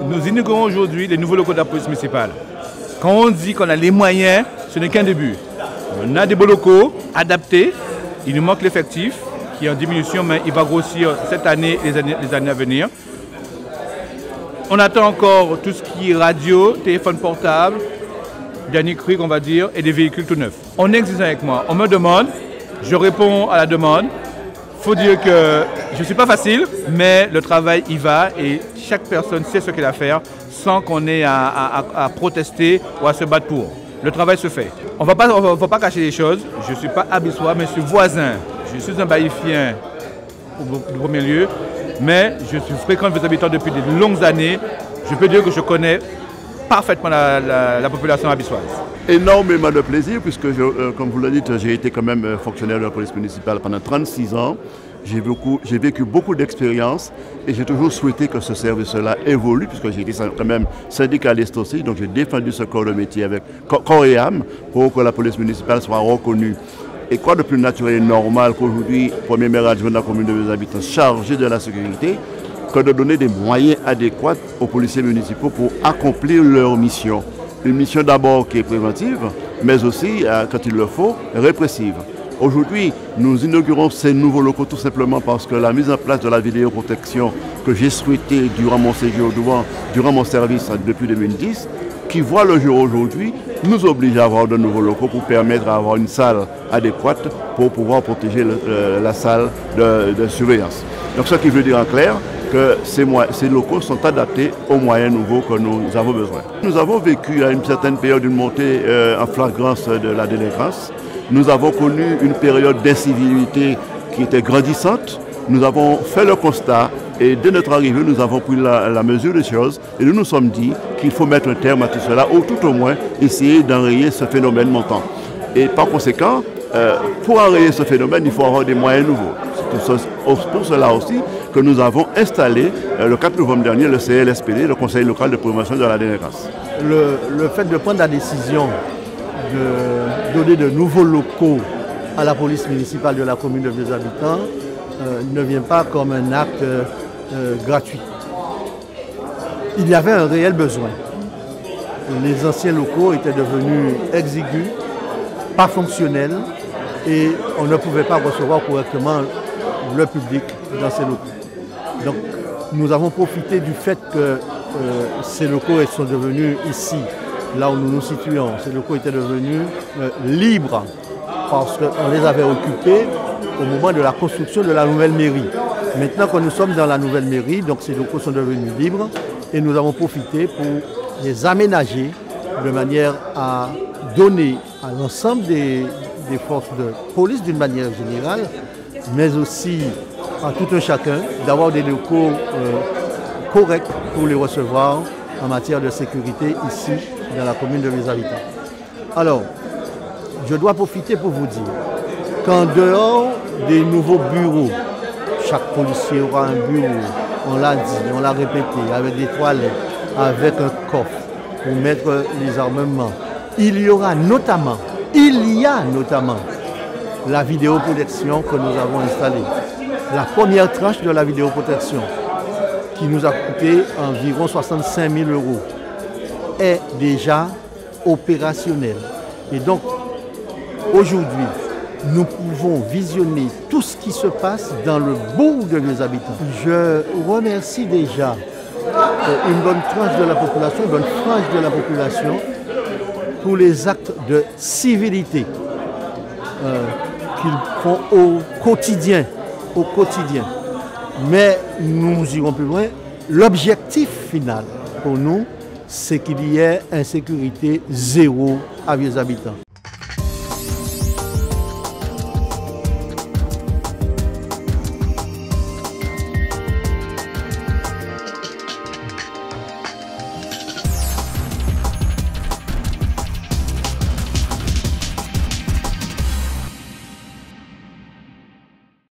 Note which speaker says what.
Speaker 1: Nous inaugurons aujourd'hui les nouveaux locaux de la police municipale. Quand on dit qu'on a les moyens, ce n'est qu'un début. On a des beaux locaux adaptés, il nous manque l'effectif qui est en diminution, mais il va grossir cette année et les années à venir. On attend encore tout ce qui est radio, téléphone portable, dernier cri on va dire, et des véhicules tout neufs. On est exigeant avec moi, on me demande, je réponds à la demande. Il faut dire que je ne suis pas facile, mais le travail y va et chaque personne sait ce qu'elle a à faire sans qu'on ait à protester ou à se battre pour. Le travail se fait. On ne va pas cacher les choses. Je ne suis pas abyssois, mais je suis voisin. Je suis un baïfien au premier lieu, mais je suis fréquent des habitants depuis de longues années. Je peux dire que je connais parfaitement la population abyssoise.
Speaker 2: Énormément de plaisir puisque, comme vous l'avez dit, j'ai été quand même fonctionnaire de la police municipale pendant 36 ans. J'ai vécu beaucoup d'expériences et j'ai toujours souhaité que ce service-là évolue puisque j'ai été quand même syndicaliste aussi. Donc j'ai défendu ce corps de métier avec corps et âme pour que la police municipale soit reconnue. Et quoi de plus naturel et normal qu'aujourd'hui, premier maire adjoint de la commune de mes habitants chargé de la sécurité, que de donner des moyens adéquats aux policiers municipaux pour accomplir leur mission. Une mission d'abord qui est préventive, mais aussi, quand il le faut, répressive. Aujourd'hui, nous inaugurons ces nouveaux locaux tout simplement parce que la mise en place de la vidéoprotection que j'ai souhaité durant mon séjour, durant mon service depuis 2010, qui voit le jour aujourd'hui, nous oblige à avoir de nouveaux locaux pour permettre d'avoir une salle adéquate pour pouvoir protéger la salle de surveillance. Donc ce qui veut dire en clair que ces locaux sont adaptés aux moyens nouveaux que nous avons besoin. Nous avons vécu à une certaine période une montée en flagrance de la délinquance. Nous avons connu une période d'incivilité qui était grandissante. Nous avons fait le constat et dès notre arrivée, nous avons pris la mesure des choses et nous nous sommes dit qu'il faut mettre un terme à tout cela ou tout au moins essayer d'enrayer ce phénomène montant. Et par conséquent, pour enrayer ce phénomène, il faut avoir des moyens nouveaux. C'est pour cela aussi que nous avons installé le 4 novembre dernier le CLSPD, le Conseil local de prévention de la délinquance.
Speaker 3: Le fait de prendre la décision de donner de nouveaux locaux à la police municipale de la commune de Vieux Habitants ne vient pas comme un acte gratuit. Il y avait un réel besoin. Les anciens locaux étaient devenus exigus, pas fonctionnels, et on ne pouvait pas recevoir correctement le public dans ces locaux. Donc nous avons profité du fait que ces locaux sont devenus ici, là où nous nous situons, ces locaux étaient devenus libres parce qu'on les avait occupés au moment de la construction de la nouvelle mairie. Maintenant que nous sommes dans la nouvelle mairie, donc ces locaux sont devenus libres et nous avons profité pour les aménager de manière à donner à l'ensemble des forces de police d'une manière générale, mais aussi à tout un chacun d'avoir des locaux corrects pour les recevoir en matière de sécurité ici dans la commune de Vieux Habitants. Alors, je dois profiter pour vous dire qu'en dehors des nouveaux bureaux, chaque policier aura un bureau, on l'a dit, on l'a répété, avec des toilettes, avec un coffre pour mettre les armements. Il y a notamment la vidéoprotection que nous avons installée. La première tranche de la vidéoprotection, qui nous a coûté environ 65 000 € est déjà opérationnelle. Et donc, aujourd'hui, nous pouvons visionner tout ce qui se passe dans le bourg de Vieux Habitants. Je remercie déjà une bonne tranche de la population, une bonne frange de la population pour les actes de civilité qu'ils font au quotidien. Mais nous irons plus loin. L'objectif final pour nous, c'est qu'il y ait insécurité zéro à Vieux Habitants.